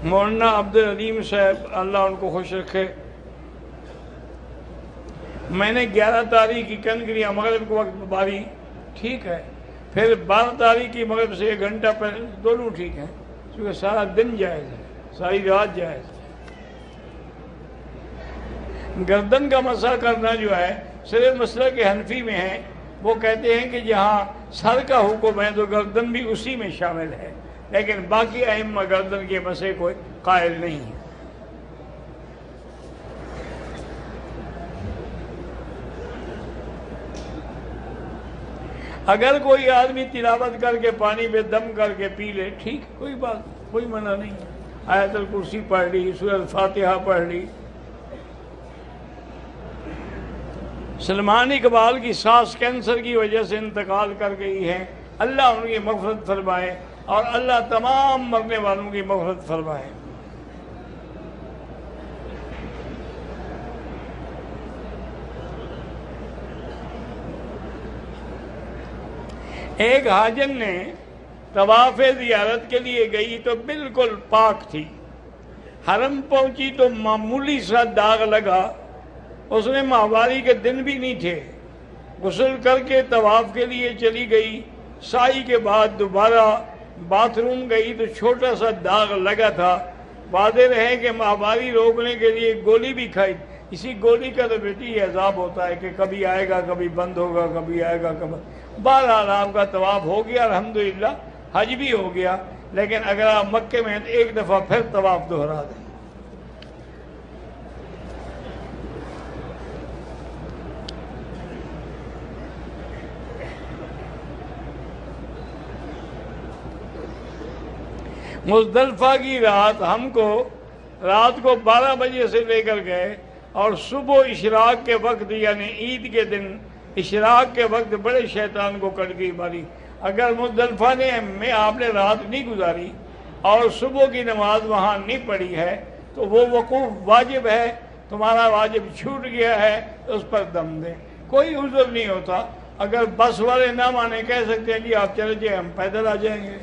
مولانا عبدالعلیم صاحب اللہ ان کو خوش رکھے، میں نے 11 تاریخ کی کنکریاں مغرب کے وقت باری، ٹھیک ہے، پھر 12 تاریخ کی مغرب سے 1 گھنٹہ پہلے، دونوں ٹھیک ہیں، کیونکہ سارا دن جائز ہے، ساری رات جائز ہے۔ گردن کا مسح کرنا جو ہے صرف مسئلہ کے حنفی میں ہے، وہ کہتے ہیں کہ جہاں سر کا حکم ہے تو گردن بھی اسی میں شامل ہے، لیکن باقی ائمہ گردن کے مسح کو قائل نہیں ہے۔ اگر کوئی آدمی تلاوت کر کے پانی پہ دم کر کے پی لے، ٹھیک، کوئی بات، کوئی منع نہیں ہے، آیت الکرسی پڑھ لی، سورۃ فاتحہ پڑھ لی۔ سلمان اقبال کی سانس کینسر کی وجہ سے انتقال کر گئی ہے، اللہ ان کی مغفرت فرمائے اور اللہ تمام مرنے والوں کی مغفرت فرمائے۔ ایک حاجن نے طواف زیارت کے لیے گئی تو بالکل پاک تھی، حرم پہنچی تو معمولی سا داغ لگا، اس نے ماہواری کے دن بھی نہیں تھے، غسل کر کے طواف کے لیے چلی گئی، سائی کے بعد دوبارہ باتھ روم گئی تو چھوٹا سا داغ لگا تھا، واضح رہے کہ ماہواری روکنے کے لیے گولی بھی کھائی، اسی گولی کا تو بیٹی یہ عذاب ہوتا ہے کہ کبھی آئے گا، کبھی بند ہوگا، کبھی آئے گا، کبھی۔ بہرحال آپ کا طواف ہو گیا الحمدللہ، حج بھی ہو گیا، لیکن اگر آپ مکے میں ہیں تو ایک دفعہ پھر طواف دہرا دیں۔ مزدلفہ کی رات ہم کو رات کو 12 بجے سے لے کر گئے اور صبح اشراق کے وقت یعنی عید کے دن اشراق کے وقت بڑے شیطان کو کڑکی ماری۔ اگر مزدلفہ میں آپ نے رات نہیں گزاری اور صبح کی نماز وہاں نہیں پڑھی ہے تو وہ وقوف واجب ہے، تمہارا واجب چھوٹ گیا ہے، اس پر دم دیں، کوئی عذر نہیں ہوتا۔ اگر بس والے نہ مانے کہہ سکتے ہیں جی آپ چلے جائیں، ہم پیدل آ جائیں گے۔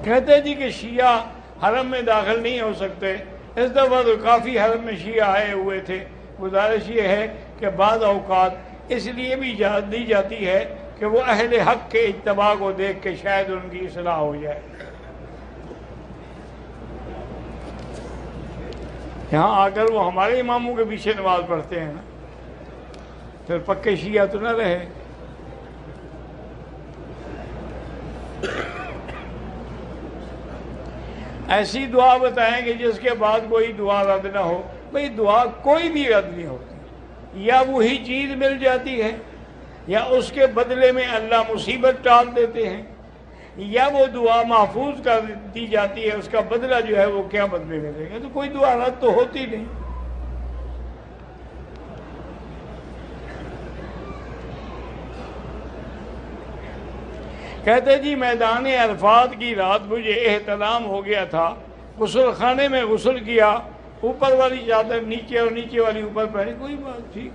کہتے ہیں جی کہ شیعہ حرم میں داخل نہیں ہو سکتے، اس دفعہ تو کافی حرم میں شیعہ آئے ہوئے تھے۔ گزارش یہ ہے کہ بعض اوقات اس لیے بھی اجازت دی جاتی ہے کہ وہ اہل حق کے اتباع کو دیکھ کے شاید ان کی اصلاح ہو جائے۔ یہاں آ کر وہ ہمارے اماموں کے پیچھے نماز پڑھتے ہیں نا، پھر پکے شیعہ تو نہ رہے۔ ایسی دعا بتائیں کہ جس کے بعد کوئی دعا رد نہ ہو۔ بھئی دعا کوئی بھی رد نہیں ہوتی، یا وہی چیز مل جاتی ہے یا اس کے بدلے میں اللہ مصیبت ٹال دیتے ہیں، یا وہ دعا محفوظ کر دی جاتی ہے، اس کا بدلہ جو ہے وہ قیامت میں ملے گا۔ تو کوئی دعا رد تو ہوتی نہیں۔ کہتے جی میدان عرفات کی رات مجھے احتلام ہو گیا تھا، غسل خانے میں غسل کیا، اوپر والی چادر نیچے اور نیچے والی اوپر پہنی، کوئی بات ٹھیک۔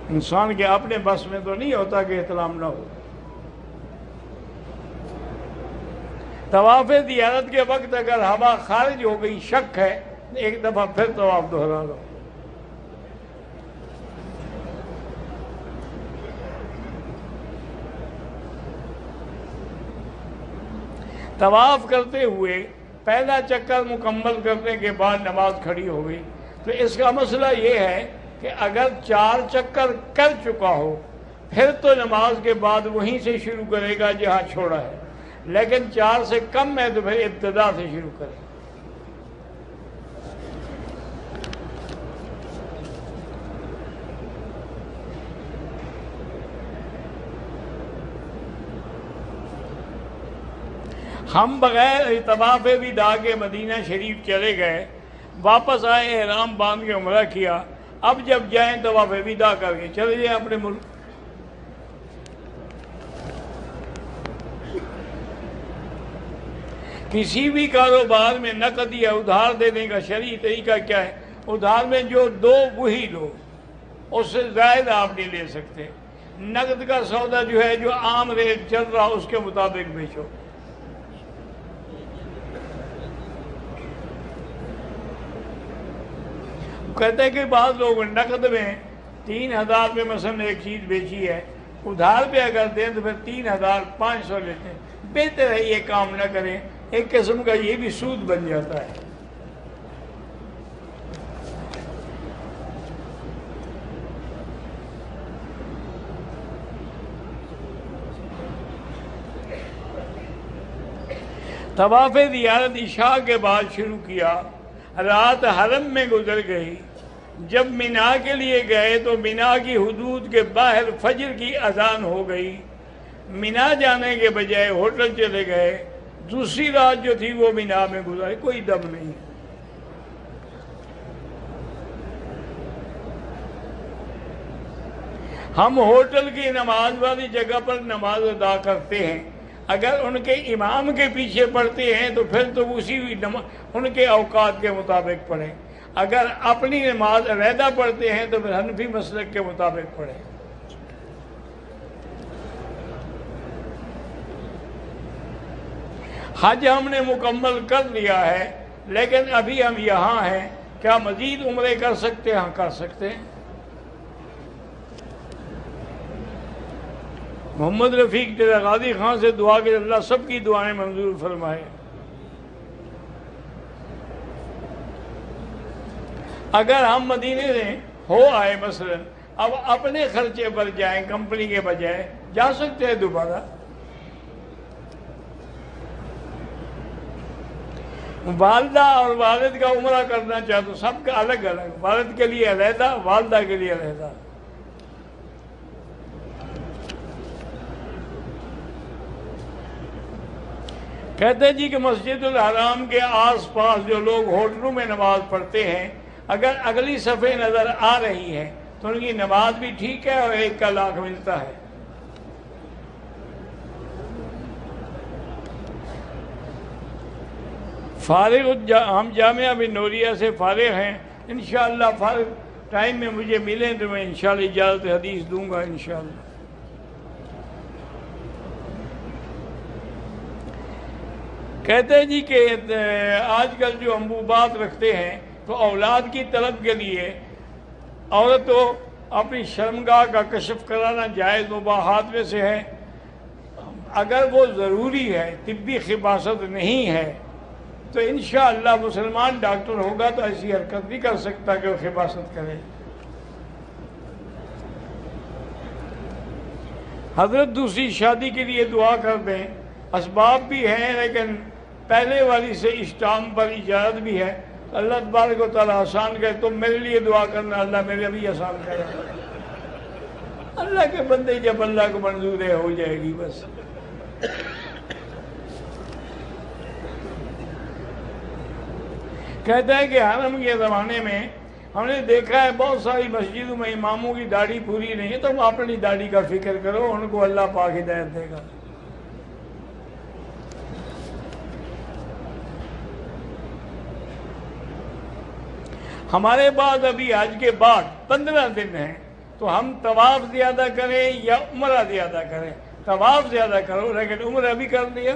انسان کے اپنے بس میں تو نہیں ہوتا کہ احتلام نہ ہو۔ طواف زیارت کے وقت اگر ہوا خارج ہو گئی، شک ہے، ایک دفعہ پھر طواف دہرا لو۔ طواف کرتے ہوئے پہلا چکر مکمل کرنے کے بعد نماز کھڑی ہو گئی، تو اس کا مسئلہ یہ ہے کہ اگر 4 چکر کر چکا ہو پھر تو نماز کے بعد وہیں سے شروع کرے گا جہاں چھوڑا ہے، لیکن 4 سے کم ہے تو پھر ابتدا سے شروع کرے گا۔ ہم بغیر طواف وداع کے مدینہ شریف چلے گئے، واپس آئے، احرام باندھ کے عمرہ کیا، اب جب جائیں طواف وداع کر کے چلے جائیں اپنے ملک۔ کسی بھی کاروبار میں نقد یا ادھار دینے کا شرعی طریقہ کیا ہے؟ ادھار میں جو دو وہی لو، اس سے زائد آپ نہیں لے سکتے۔ نقد کا سودا جو ہے جو عام ریٹ چل رہا اس کے مطابق بیچو۔ کہتے ہیں کہ بعض لوگ نقد میں 3000 پہ مثلا ایک چیز بیچی ہے، ادھار پہ اگر دیں تو پھر 3500 لیتے ہیں۔ بہتر ہے یہ کام نہ کریں، ایک قسم کا یہ بھی سود بن جاتا ہے۔ طواف زیارت عشاء کے بعد شروع کیا، رات حرم میں گزر گئی۔ جب مینا کے لیے گئے تو مینا کی حدود کے باہر فجر کی اذان ہو گئی۔ مینا جانے کے بجائے ہوٹل چلے گئے، دوسری رات جو تھی وہ مینا میں گزاری، کوئی دم نہیں۔ ہم ہوٹل کی نماز والی جگہ پر نماز ادا کرتے ہیں، اگر ان کے امام کے پیچھے پڑھتے ہیں تو پھر تو ان کے اوقات کے مطابق پڑھیں، اگر اپنی نماز علیحدہ پڑھتے ہیں تو پھر حنفی مسلک کے مطابق پڑھیں۔ حج ہم نے مکمل کر لیا ہے، لیکن ابھی ہم یہاں ہیں، کیا مزید عمرے کر سکتے ہیں؟ ہاں کر سکتے ہیں۔ محمد رفیق تیرا غازی خان سے دعا کہ اللہ سب کی دعائیں منظور فرمائے۔ اگر ہم مدینے سے ہو آئے مثلا، اب اپنے خرچے پر جائیں کمپنی کے بجائے، جا سکتے ہیں دوبارہ۔ والدہ اور والد کا عمرہ کرنا چاہے تو سب کا الگ الگ، والد کے لیے علیحدہ، والدہ کے لیے علیحدہ۔ کہتے ہیں جی کہ مسجد الحرام کے آس پاس جو لوگ ہوٹلوں میں نماز پڑھتے ہیں، اگر اگلی صفحے نظر آ رہی ہے تو ان کی نماز بھی ٹھیک ہے اور 1 کا لاکھ ملتا ہے۔ ہم جامعہ بن نوریہ سے فارغ ہیں، انشاءاللہ فارغ ٹائم میں مجھے ملیں تو میں انشاءاللہ اجازت حدیث دوں گا انشاءاللہ۔ کہتے ہیں جی کہ آج کل جو انبوبات رکھتے ہیں تو اولاد کی طلب کے لیے عورت تو اپنی شرمگاہ کا کشف کرانا جائز مباحات میں سے ہے، اگر وہ ضروری ہے، طبی خباثت نہیں ہے تو انشاءاللہ مسلمان ڈاکٹر ہوگا تو ایسی حرکت نہیں کر سکتا کہ وہ خباثت کرے۔ حضرت دوسری شادی کے لیے دعا کر دیں، اسباب بھی ہیں لیکن پہلے والی سے اسٹام پر اجازت بھی ہے، اللہ تبارک و تعالیٰ آسان کرے۔ تم میرے لیے دعا کرنا، اللہ میرے بھی آسان کرے۔ اللہ کے بندے جب اللہ کو منظور ہے ہو جائے گی بس۔ کہتا ہے کہ حرم کے زمانے میں ہم نے دیکھا ہے بہت ساری مسجدوں میں اماموں کی داڑھی پوری نہیں ہے، تو ہم اپنی داڑھی کا فکر کرو، ان کو اللہ پاک ہدایت دے گا۔ ہمارے بعد ابھی حج کے بعد 15 دن ہیں، تو ہم طواف زیادہ کریں یا عمرہ زیادہ کریں؟ طواف زیادہ کرو، لیکن عمرہ بھی کر لیا۔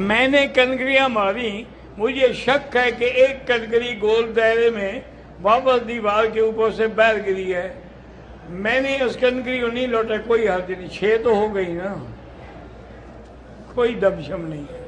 میں نے کنکریاں ماری، مجھے شک ہے کہ ایک کنکری گول دائرے میں واپس دیوار کے اوپر سے باہر گری ہے، میں نے اس کنکری کو نہیں لوٹا، کوئی حرج نہیں، 6 تو ہو گئی نا، کوئی دمشم نہیں ہے۔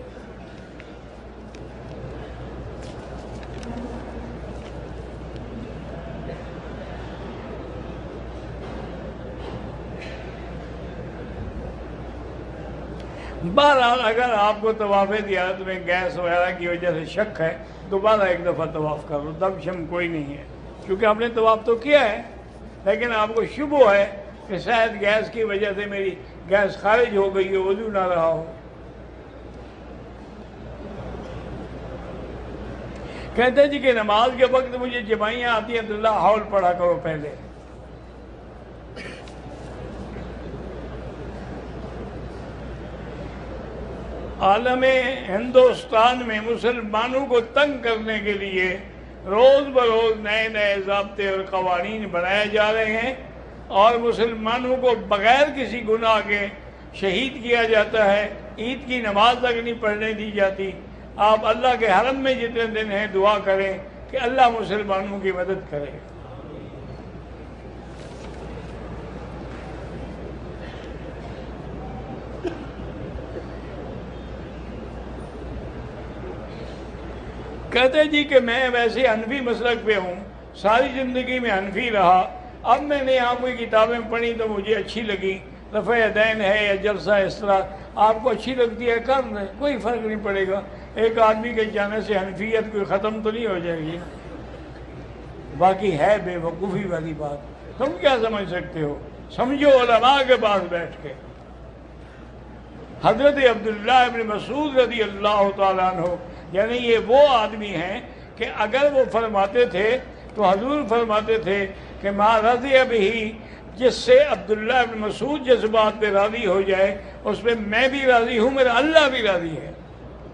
بہرحال اگر آپ کو طواف زیارت میں گیس وغیرہ کی وجہ سے شک ہے، دوبارہ ایک دفعہ طواف کر لو، دم شم کوئی نہیں ہے، کیونکہ آپ نے طواف تو کیا ہے، لیکن آپ کو شبہ ہے کہ شاید گیس کی وجہ سے میری گیس خارج ہو گئی ہو، وضو نہ رہا ہو۔ کہتے ہیں جی کہ نماز کے وقت مجھے جمائیاں آتی ہیں تو لا حول پڑھا کرو پہلے۔ عالم ہندوستان میں مسلمانوں کو تنگ کرنے کے لیے روز بروز نئے نئے ضابطے اور قوانین بنائے جا رہے ہیں، اور مسلمانوں کو بغیر کسی گناہ کے شہید کیا جاتا ہے، عید کی نماز تک نہیں پڑھنے دی جاتی۔ آپ اللہ کے حرم میں جتنے دن ہیں دعا کریں کہ اللہ مسلمانوں کی مدد کرے۔ کہتے جی کہ میں ویسے حنفی مسلک پہ ہوں، ساری زندگی میں حنفی رہا، اب میں نے یہاں کوئی کتابیں پڑھی تو مجھے اچھی لگی، رفع یدین ہے یا جلسہ اس طرح آپ کو اچھی لگتی ہے کر لیں، کوئی فرق نہیں پڑے گا۔ ایک آدمی کے جانے سے حنفیت کوئی ختم تو نہیں ہو جائے گی، باقی ہے بے وقوفی والی بات۔ تم کیا سمجھ سکتے ہو؟ سمجھو علماء کے پاس بیٹھ کے۔ حضرت عبداللہ ابن مسعود رضی اللہ تعالیٰ عنہ، یعنی یہ وہ آدمی ہیں کہ اگر وہ فرماتے تھے تو حضور فرماتے تھے کہ ما رضی بہ، جس سے عبداللہ ابن مسعود جس بات پہ راضی ہو جائے اس پہ میں بھی راضی ہوں، میرا اللہ بھی راضی ہے۔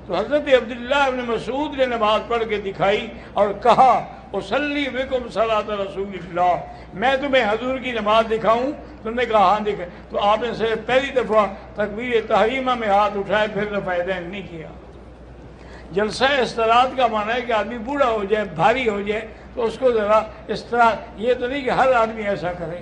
تو حضرت عبداللہ ابن مسعود نے نماز پڑھ کے دکھائی اور کہا اصلی بکم صلاۃ رسول اللہ، میں تمہیں حضور کی نماز دکھاؤں؟ تم نے کہا ہاں دکھا۔ تو آپ نے صرف پہلی دفعہ تکبیر تحریمہ میں ہاتھ اٹھائے، پھر رفع یدین نہیں کیا۔ جلسہ استراحت کا معنی ہے کہ آدمی بوڑھا ہو جائے، بھاری ہو جائے تو اس کو ذرا استراحت، یہ تو نہیں کہ ہر آدمی ایسا کرے۔